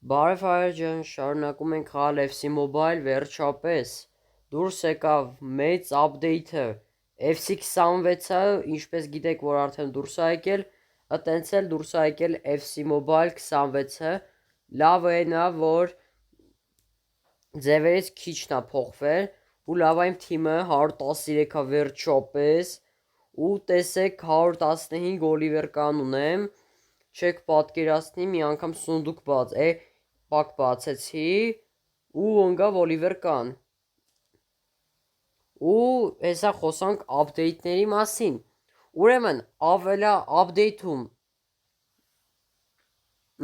Բարև հայր ջան, շարունակում ենք խաղալ FC Mobile, վերջապես դուրս եկավ մեծ update-ը FC 26-ը, ինչպես գիտեք, որ արդեն դուրս է եկել, այտենց էլ դուրս է եկել FC Mobile 26-ը, լավ էնա, որ ձևերից քիչն է փոխվել, ու լավ այն թիմը 113-ա վերջապես, ու տեսեք 115 Օլիվեր կան ունեմ, չեք պատկերացնի, մի անգամ սունդուկ պակ բացեցի ու ընկավ Օլիվեր կան ու հեսա խոսանք update-ների մասին, ուրեմն ավելա update-ում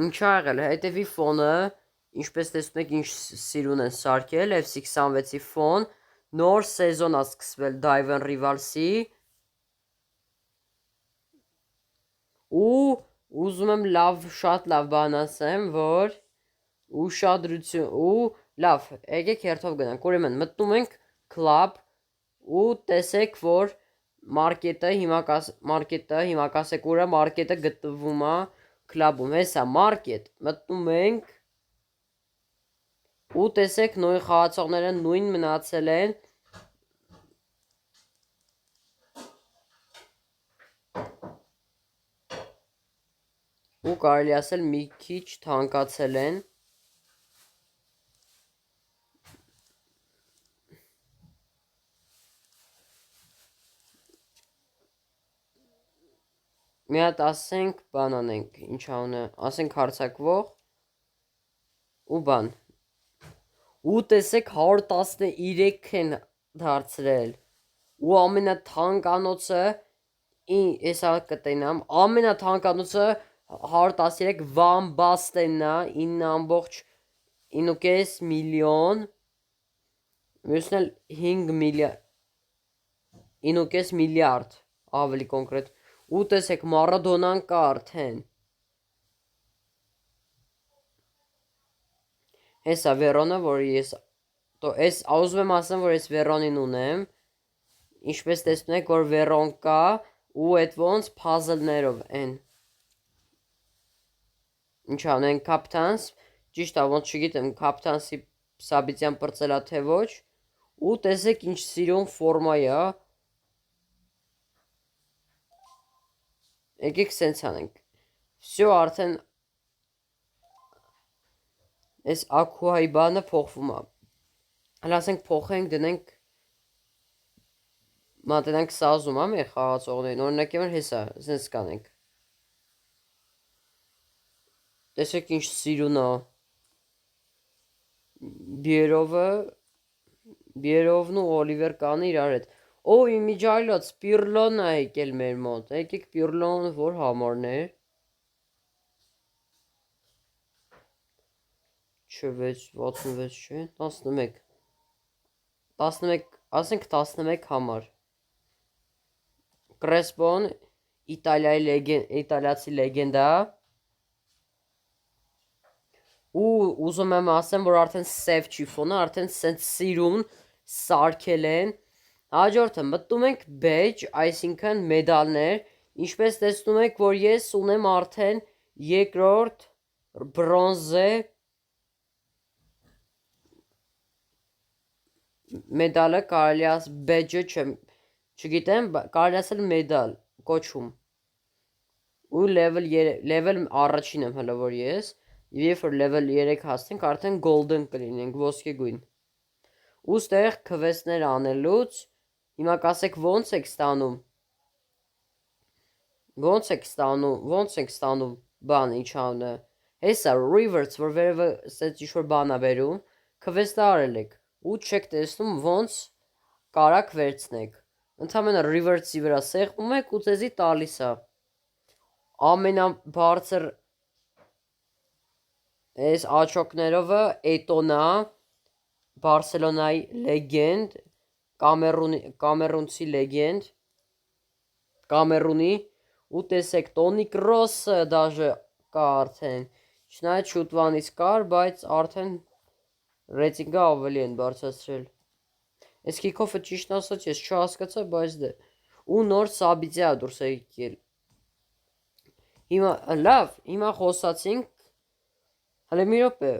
ինչ ա եղել, հետևի ֆոնը, ինչպես տեսնում եք ինչ սիրուն են սարքել, FC 26-ի ֆոն, նոր սեզոն ա սկսվել Dive Rivals-ի ու ուզում եմ շատ լավ բան ասեմ, որ ուշադրություն ու լավ, եկեք հերթով գնանք, ուրեմն մտնում ենք club ու տեսեք, որ մարկետը հիմա կասեք ուրա մարկետը գտնվում է club-ում, հեսա մարկետ, մտնում ենք ու տեսեք նույն խաղացողները նույն մնացել են ու կարելի ասել մի քիչ թանկացել են մի հատ ասենք բան անենք, ինչ անունը, ասենք հարցակվող ու բան ու տեսեք 113 են դարձրել ու ամենաթանկանոցը հեսա կտենամ, ամենաթանկանոցը 113 Van Bastenն է 9.5 միլիոն մյուսն էլ 5 միլիարդ ավելի կոնկրետ ու տեսեք Մարադոնան կա արդեն հեսա Վերոնը, որ ես ուզում եմ ասեմ, որ ես Վերոնին ունեմ ինչպես տեսնում եք, որ Վերոն կա ու այդ ոնց փազլներով են ինչ անենք կապտանս, ճիշտ է, ոնց չգիտեմ, կապտանսի Սաբիցյան պրծելա թե ոչ, ու տեսեք ինչ սիրուն ֆորմա է, եկեք սենց անենք, վսյո արդեն, ես ակուհայի բանը փոխվում է, հլ ասենք փոխենք, դնենք, մատենանք սազում է մեր խաղացողներին, օրինակ եմ հեսա, սենց կանենք, տեսեք ինչ սիրուն է, Բիերովն ու Օլիվեր կանը իրար հետ, Օ իմիջայլոց Պիրլոն է եկել մեր մոտ, եկեք Պիրլոն որ համարն էր, չէ 66 չէ, 11, ասենք 11 համար, Կրեսպոն, իտալիացի լեգենդա, ու ուզում եմ ասեմ, որ արդեն սև չի ֆոնը, արդեն սենց սիրուն սարքել են, հաջորդը մտնում ենք badge, այսինքն մեդալներ, ինչպես տեսնում եք, որ ես ունեմ արդեն երկրորդ բրոնզե մեդալը կարելի ասել badge-ը չգիտեմ, կարելի ասել մեդալ կոչում ու level առաջին եմ հələ որ ես Եվ որ level 3 հասնենք, արդեն golden կլինենք, ոսկեգույն։ Ու ստեղ քվեսներ անելուց, հիմա կասեք ոնց եք ստանում։ Ոնց եք ստանում բան ինչ անունը։ Հեսա reverse, որ վերևը սենց ինչ-որ բան է բերում, քվեստ արել եք ու չեք տեսնում ոնց կարակ վերցնեք։ Ընդհանրապես reverse-ի վրա սեղմում եք ու ձեզի տալիս է։ Ամենաբարձր Այս աչոկներովը Էտոնա, Բարսելոնայի լեգենդ, կամերունցի լեգենդ, կամերունի, ու տեսեք Տոնի Կրոսը դաժե կա արդեն, չնայած շուտվանից կար, բայց արդեն ռեյտինգը ավելի են բարձրացրել։ Այս քիքոֆը ճիշտ ասած ես չհասկացա, բայց դե ու նոր Սաբիձյա դուրս է եկել։ Հիմա լավ, հիմա խոսացինք Հələ մի րոպե։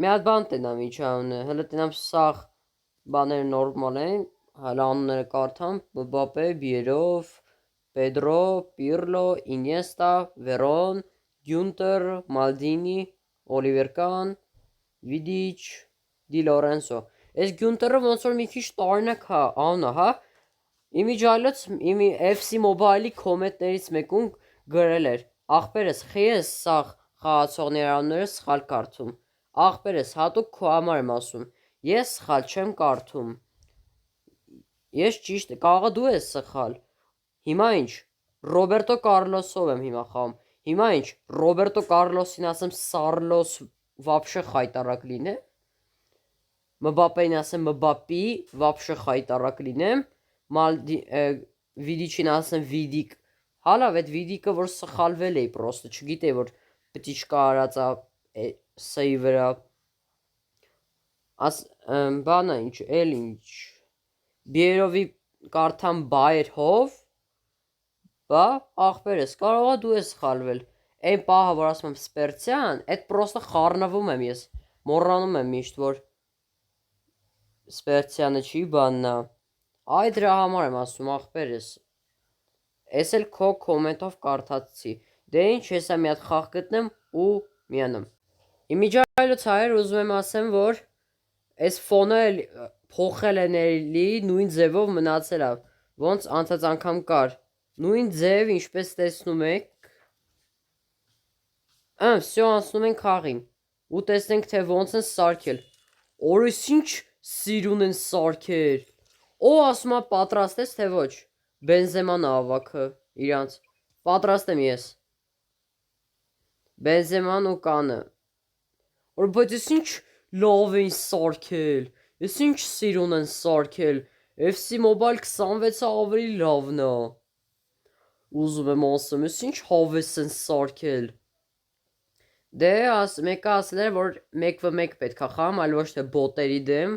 Մի հատ բան տնամ ինչ անունը։ Հələ տնամ սաղ բաները նորմալ են։ Հələ անունները կարդամ։ Մբապե, Բիերով, Պեդրո, Պիրլո, Ինիեստա, Վերոն, Գյունտեր, Մալդինի, Օլիվեր Կան, Վիդիչ, Դի Լորենսո։ Այս Գյունտերը ոնց որ մի քիչ տարօրինակ հա, անունը, հա։ Իմիջայլոց իմի FC Mobile-ի կոմենտներից մեկում գրել էր. Ախպերս, խի ես սաղ խաղացողների անունները սխալ կարդում։ Ախպերս, հատուկ քո համար եմ ասում։ Ես սխալ չեմ կարդում։ Ես ճիշտ, կաղա դու ես սխալ։ Հիմա ինչ, Ռոբերտո Կարլոսով եմ հիմա խաղում։ Հիմա ինչ, Ռոբերտո Կարլոսին ասեմ Սարլոս вообще խայտարակ լինեմ։ Մբապեին ասեմ Մբապի вообще խայտարակ լինեմ։ Վիդիչին ասեմ Վիդիկ։ Հալավ այդ Վիդիկը որ սխալվել էի պրոստը, չգիտեի որ պետք չկա արածա սեյ վրա։ Բանա ինչ, էլ ինչ։ Բիերովի կարդամ բայրհով, բա ախպերս, կարողա դու ես սխալվել։ Այն պահը որ ասում եմ Սպերցյան, այդ պրոստը խառնվում եմ ես։ Մոռանում եմ միշտ որ Սպերցյանը չի բաննա։ Այ դրա համար եմ ասում ախպերս։ Էս էլ քո կոմենտով կարդացի։ Դե ինչ, հեսա մի հատ խաղ գտնեմ ու միանամ։ Իմիջայլոց հայեր ուզում եմ ասեմ, որ այս ֆոնը փոխել են էլի նույն ձևով մնացել է, ոնց անցած անգամ կար։ Նույն ձև, ինչպես տեսնում եք։ Всё անցնում ենք խաղին։ Ու տեսնենք թե ոնց են սարքել։ Օրես ինչ սիրուն են սարքել։ Օ ասում է պատրաստ ես թե ոչ։ Բենզեման ավակը իրանց։ Պատրաստ եմ ես։ Բենզեման ու կանը։ Որ բայց ես ինչ լավ են սարքել։ Ես ինչ սիրուն են սարքել։ FC Mobile 26-ը ավելի լավն է։ Ուզում եմ ասեմ, ես ինչ հավես են սարքել։ Դե մեկը ասել էր, որ 1v1 պետք է խաղամ, այլ ոչ թե բոտերի դեմ։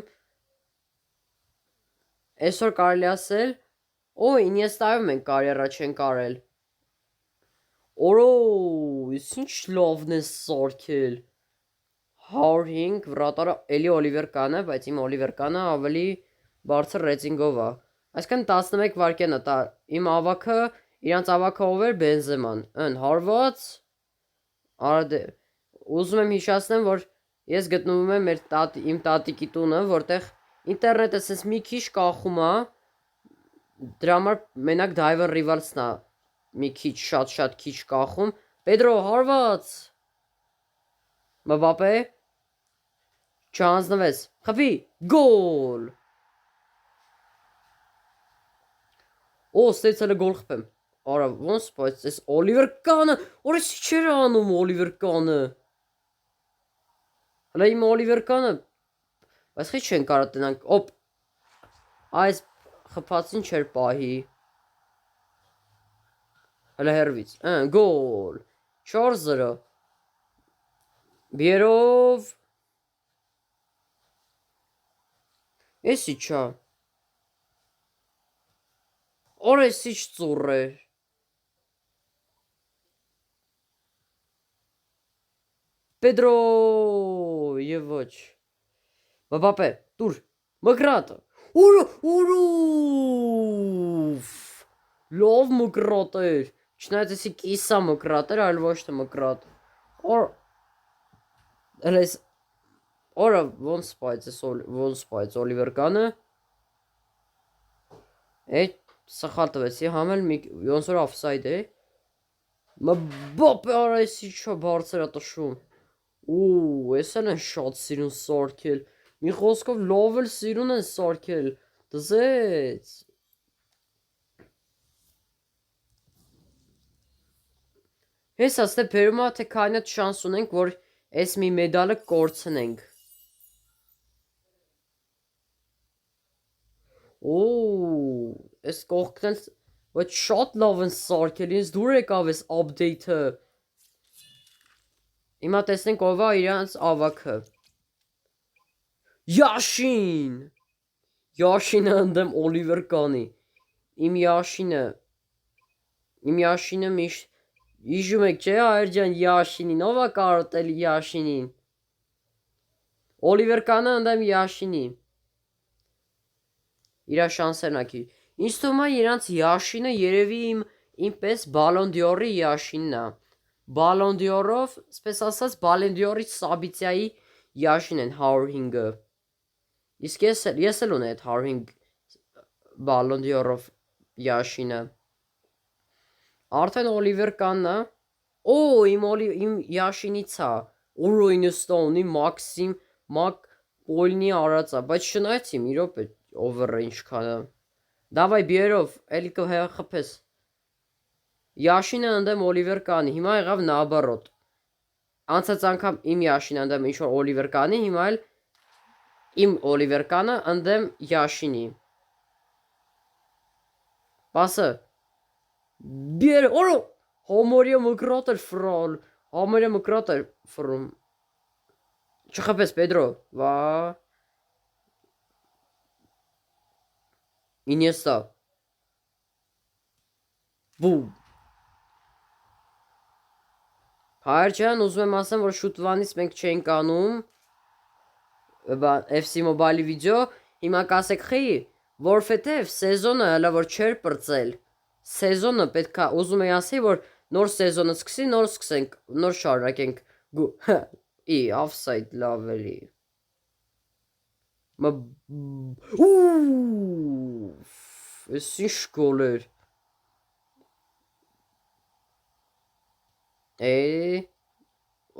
Այսօր կարելի ասել, օ, Ինիեստայով մենք կարիերա չենք արել։ Օրո, ես ինչ լավն է սարքել։ 105 վրատարը էլի Օլիվեր Կանը, բայց իմ Օլիվեր Կանը ավելի բարձր ռեյտինգով է։ Այսինքն 11 վայրկյան է, իմ ավակը, իրանց ավակը ով էր Բենզեման, հարված։ Արա ուզում եմ հիշեցնեմ, որ ես գտնվում եմ իմ տատիկի տունը, որտեղ ինտերնետը sense մի քիչ կախում է։ Դրա համար մենակ Diver Rivals-ն է մի քիչ շատ քիչ կախում։ Պեդրո հարված։ Մբապե չանձնվեց։ Խփի, գոլ։ Օ, ստեց հələ գոլ խփեմ։ Արա, ոնց բայց այս Օլիվեր Կանը, օրես չէր անում Օլիվեր Կանը։ Հələ իմ Օլիվեր Կանը, բայց խի չեն կարա տնանք, օպ, այս խփածին չէր պահի։ Հələ հերվից, գոլ, 4-0, Բիերով, ես իչա, օրես ինչ ծուր էր, Պեդրո և ոչ, Մբապե, տուր, մկրատը, ուրուֆ, լավ մկրատ էր, չնայած եսի կիսա մկրատ էր, այլ ոչ թե մկրատ, Օրա ոնց սպայց Օլիվեր Կանը, այդ սխալ տվեցի, համել ոնց որ offside է, Մբապե արա եսի չա բարձր է տշում, ես էլ են շատ սիրուն սարքել, մի խոսքով լավ էլ սիրուն են սարքել, դզեց, հես աստե բերում է, թե կայնատ շանս ունենք, որ ես մի մեդալը կորցնենք, ես կողքնել, բայց շատ լավ են սարքել, ես դուր եկավ ես update-ը, հիմա տեսնենք ով է իրանց ավակը, Յաշինը ընդեմ Օլիվեր Կանի, իմ Յաշինը միշտ Հիշում եք չէ հայր ջան Յաշինին, ով է կարոտել Յաշինին։ Օլիվեր Կանը ընդեմ Յաշինի։ Իրա շանսերնակի։ Ինչ թվում է իրանց Յաշինը երևի իմպես Բալոն դյորի Յաշինն է։ Բալոն դյորով, սպես ասած, Բալոն դյորի Սաբիցիայի Յաշին են 105-ը։ Իսկ ես էլ ունեի այդ 105 Բալոն դյորով Յաշինը։ Արդեն Օլիվեր Կանն է։ Օ, իմ Յաշինից է։ Օրոյն Ստոնի Մաքսիմ Մակ Պոլնի արածա, բայց շնայեցի մի րոպե over ինչքանը։ Դավայ բերով, էլի կխփես։ Յաշինը ընդեմ Օլիվեր Կանի, հիմա եղավ նաբարոտ։ Անցած անգամ իմ Յաշինը ընդեմ ինչ որ Օլիվեր Կանի, հիմա էլ իմ Օլիվեր Կանը ընդեմ Յաշինի։ Պասը։ Բեր, օրո, Հոմորիա մկրոտեր ֆրոլ, Հոմորիա մկրոտեր ֆրում։ Չխփես Պետրո, վա։ Ինիեստա։ Բում։ Հայր ջան, ուզում եմ ասեմ, որ շուտվանից մենք չենք անում FC Mobile-ի վիդեո, հիմա կասեք խի, որովհետև սեզոնը հələ որ չէր պրծել։ Սեզոնը պետքա ուզում եի ասի, որ նոր սեզոնը սկսի, նոր սկսենք, նոր շարունակենք։ Ի, offside լավ էլի։ Էս ինչ գոլ էր։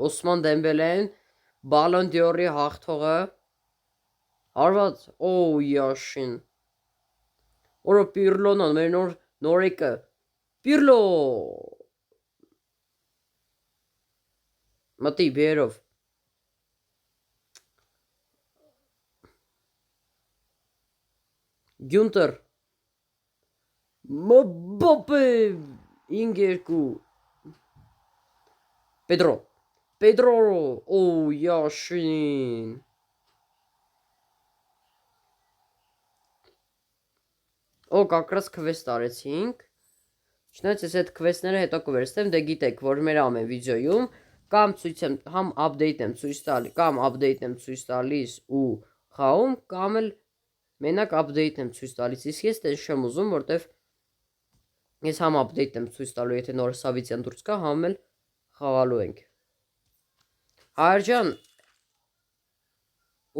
Օսման Դեմբելեն, Բալոն դյորի հաղթողը։ Արված, օ Յաշին։ Օրո Պիրլոն մեր նորեկը։ Պիրլո։ Մտի բերով։ Գյունտեր։ Մբոպե 5-2 Pedro, օ Յաշին։ Օ կակրած քվեստ արեցինք։ Չնայած ես այդ քվեստները հետո կվերցնեմ, դե գիտեք, որ մեր ամեն վիդեոյում կամ ցույց եմ, համ update եմ ցույց տալիս, կամ update եմ ցույց տալիս ու խաղում, կամ էլ մենակ update եմ ցույց տալիս։ Իսկ ես դες չեմ ուզում, որտեվ ես համ update եմ ցույց տալու, եթե նոր Սավիցյան դուրս կա, համ էլ խաղալու ենք։ Հայր ջան,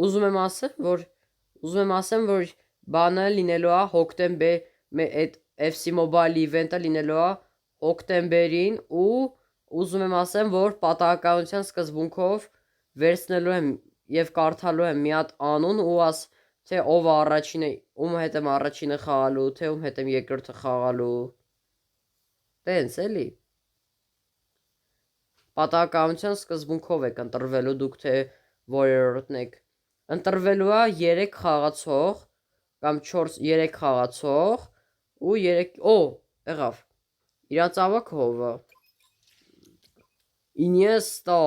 ուզում եմ ասեմ, որ բանը լինելու է հոկտեմբեր այդ FC Mobile event-ը լինելու է հոկտեմբերին ու ուզում եմ ասեմ, որ պատահականության սկզբունքով վերցնելու եմ եւ կարդալու եմ մի հատ անուն ու թե ով է առաջինը, ում հետ եմ առաջինը խաղալու, թե ում հետ եմ երկրորդը խաղալու։ Տենց էլի։ Պատահականության սկզբունքով եք ընտրվելու դուք թե որերորդն եք։ Ընտրվելու է 3 խաղացող կամ 3 խաղացող ու 3 եղավ։ Իրանց ավակ հովը։ Ինիեստա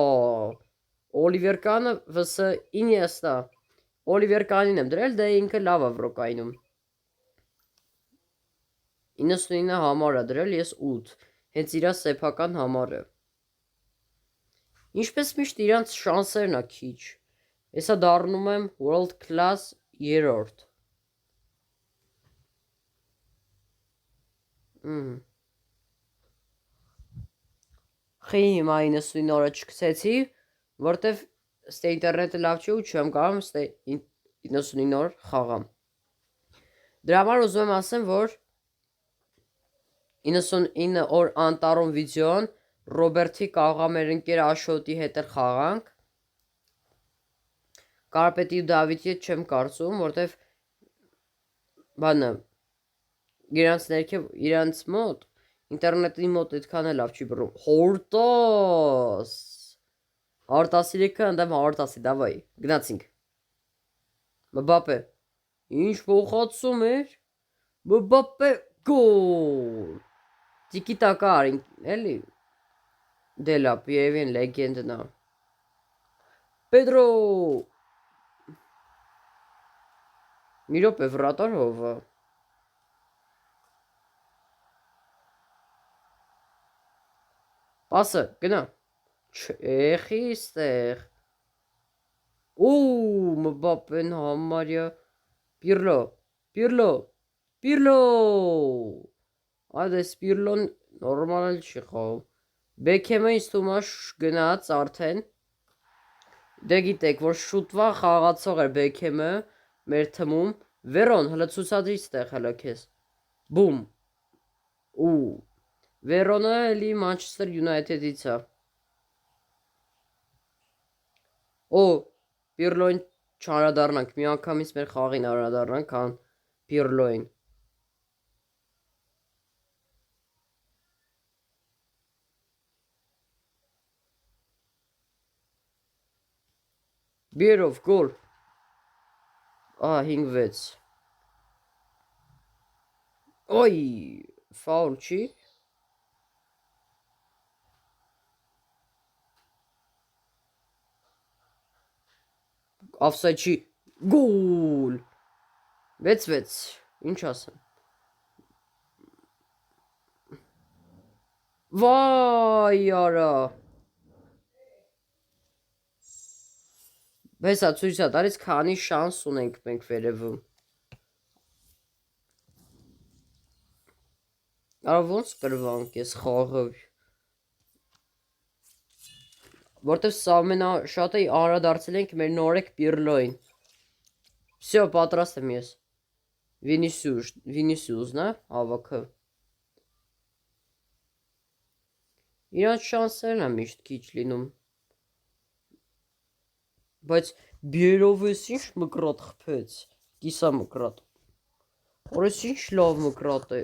Օլիվեր Կանը vs Ինիեստա։ Օլիվեր Կանին եմ դրել, դե ինքը լավ է վրոկայնում։ 99 համար է դրել, ես 8։ Հենց իրա սեփական համարը։ Ինչպես միշտ իրանց շանսերն է քիչ։ Հեսա դառնում եմ world class 3-րդ։ Խի հիմա 99 օրը չքսեցի, որտեվ ստե ինտերնետը լավ չի ու չեմ կարող ստե 99 օր խաղամ։ Դրա համար ուզում եմ ասեմ, որ 99 օր անտառում վիդեոն Ռոբերտի կարող մեր ընկեր Աշոտի հետ էլ խաղանք։ Կարպետի ու Դավիթի հետ չեմ կարծում, որտեվ բանը իրանց ներքև իրանց մոտ ինտերնետի մոտ այդքան էլ լավ չի բռում։ Հորտաս 113-ը ընդեմ 110-ի, դավայ, գնացինք։ Մբապե, ինչ փոխացում էր։ Մբապե գոլ։ Տիկի տակա արին, էլի։ Դելապ, երևի լեգենդն է։ Պետրո։ Մի րոպե վրատար հովը։ Պասը, գնա։ Չեխի ստեղ։ Ու Մբապեն համարյա Պիրլո։ Այդես Պիրլոն նորմալ չի խաղում։ Բեքեմը ինձ թվում է գնաց արդեն։ Դե գիտեք, որ շուտվա խաղացող էր Բեքեմը մեր թմում։ Վերոն, հլը ցուցադրի ստեղ հլը քեզ։ Բում։ Ու Վերոնը էլի Մանչեսթեր Յունայթեդից է։ Օ Պիրլոին չարադառնանք, մի անգամից մեր խաղին արադառնանք, քան Պիրլոին։ Բիերով գոլ։ Ահա 5-6։ Օй, ֆաուլ չի։ Offside չի։ Գոլ։ 6-6։ Ինչ ասեմ։ Վայ արա։ Բեսա ցույց է տալիս քանի շանս ունենք մենք վերևում։ Արա ոնց կրվանք ես խաղը։ Որտեվ սա ամենաշատը անդրադարձել ենք մեր նորեկ Պիրլոին։ Всё, պատրաստ եմ ես։ Վինիսիուսն է, ավակը։ Իրանց շանսերն է միշտ քիչ լինում։ Բայց Բիերով էս ինչ մկրատ խփեց։ Կիսա մկրատ։ Որս ինչ լավ մկրատ է։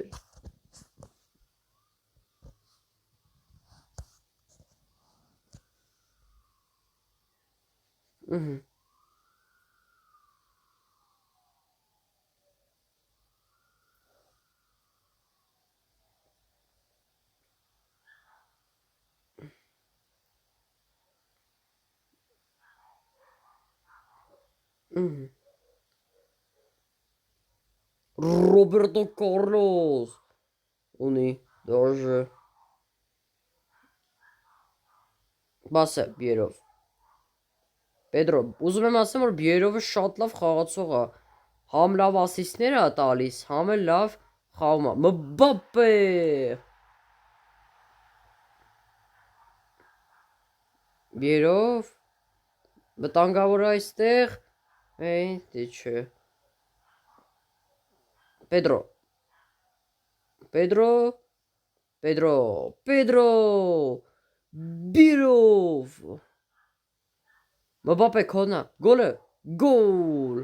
Ռոբերտո Կարլոս ունի դաժե։ Բասը Բիերով։ Պետրո, ուզում եմ ասեմ, որ Բիերովը շատ լավ խաղացող է։ Համ լավ ասիստներ է տալիս, համ էլ լավ խաղում է։ Մբապե։ Բիերով վտանգավոր է այստեղ։ Դե չէ։ Պետրո Բիրով Մբապե քոնա գոլը գոլ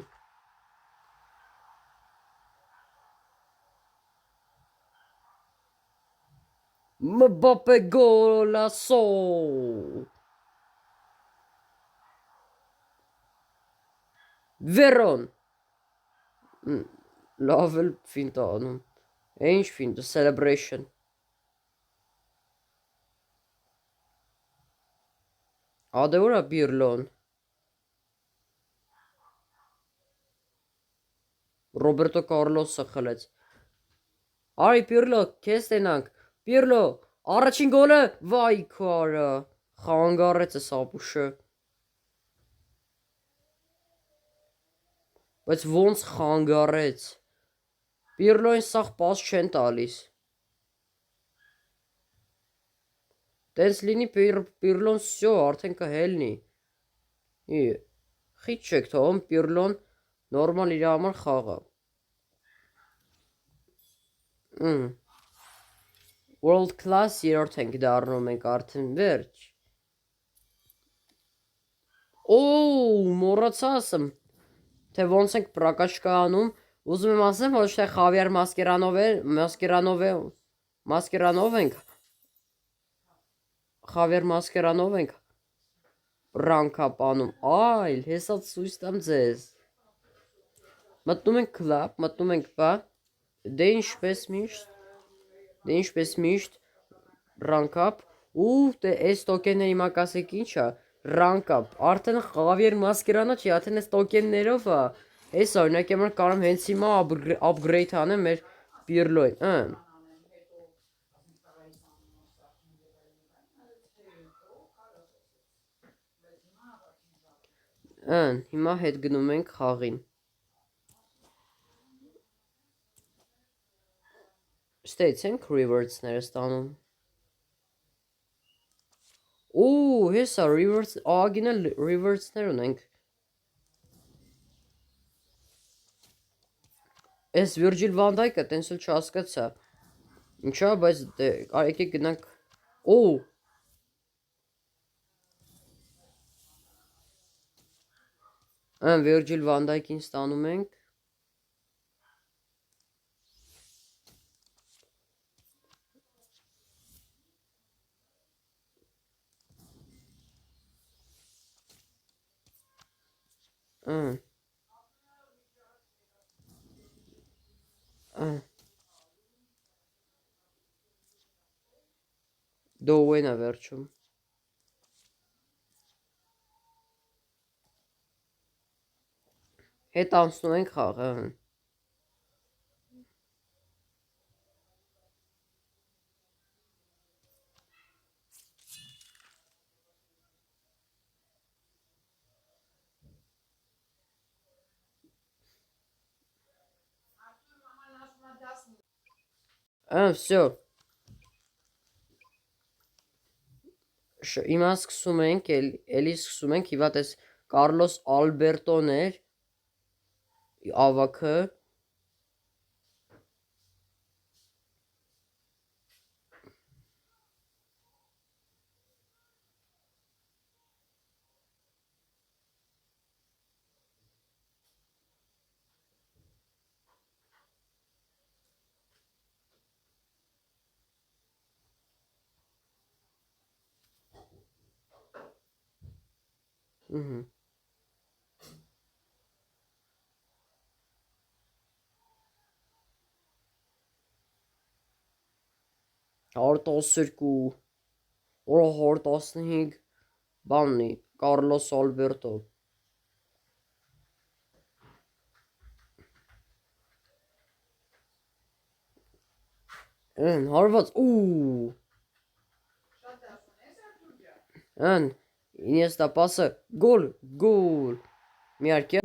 Մբապե գոլասո Վերոն լավ էլ ֆինտ անում Ինչ ֆինտ celebration Ադե ուր է Պիրլոն Ռոբերտո Կարլոսը խլեց Արի Պիրլո քեզ տենանք Պիրլո առաջին գոլը վայ քարը խանգարեց է սապուշը Բայց ոնց խանգարեց Պիրլոին սաղ պաս չեն տալիս Տենց լինի Պիրլոն սյո արդեն կհելնի Խիչ չեք թողում Պիրլոն նորմալ իր համար խաղա World class երորդ ենք դառնում ենք արդեն վերջ մոռացա ասեմ թե ոնց ենք պրակաշկա անում ուզում եմ ասեմ ոչ թե Խավիեր Մասկերանով ենք պրանքապ անում այլ հեսա ցույց տամ ձեզ մտնում ենք կլաբ մտնում ենք բա դե ինչպես միշտ պրանքապ ու դե այս տոկենների մակասեք ինչա Ռանկապ, արդեն Խավիեր Մասկերանը չի, արդեն այս տոկեններով է, այս օրինակ եմ կարում հենց հիմա upgrade անեմ մեր Պիրլոյին, Հիմա հետ գնում ենք խաղին։ States ենք rewards-ները ստանում։ Հեսա rewards, ագին էլ rewards-ներ ունենք։ Այս Virgil van Dijk-ը տենց էլ չհասկացա։ Ինչա, բայց եկեք գնանք։ Virgil van Dijk-ին ստանում ենք։ Դովենա վերջում։ Հետ անցնում ենք խաղը։ Всё։ Հիմա սկսում ենք, էլի սկսում ենք, հիմա տես Կարլոս Ալբերտոն էր ավագը։ Հարտասերկու, որը հարտասնհինգ բաննի, Կարլոս Ալբերտո։ Հարված, Ինիեստա պասը, գոլ, միարկյա,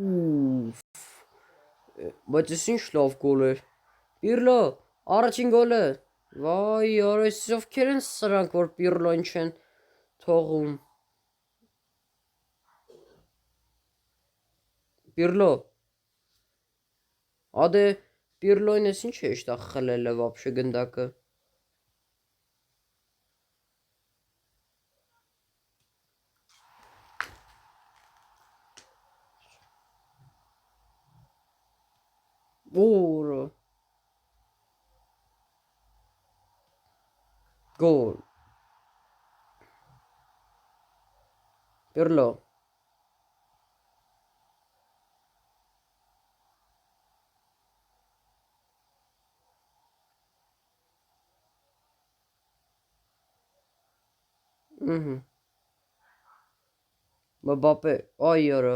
բայց ես ինչ լավ գոլ էր, Պիրլո, առաջին գոլը, վայ, այս ովքեր են սրանք, որ Պիրլոն չեն թողում, Պիրլո, ադե Պիրլոյն ես ինչ է իշտա խլել է վապշե գնդակը, գոլ, Պիրլո, Մբապե, այ արա,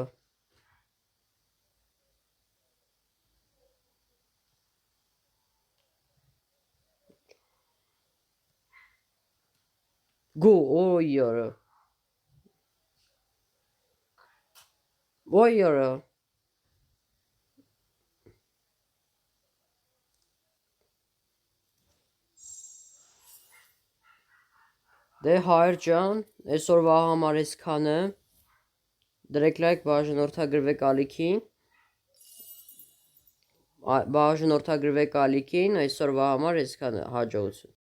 այ արա, վայ արա, դե հայր ջան, այսօրվա համար այսքանը, դրեք լայք, բաժանորդագրվեք ալիքին, այսօրվա համար այսքանը, հաջողություն։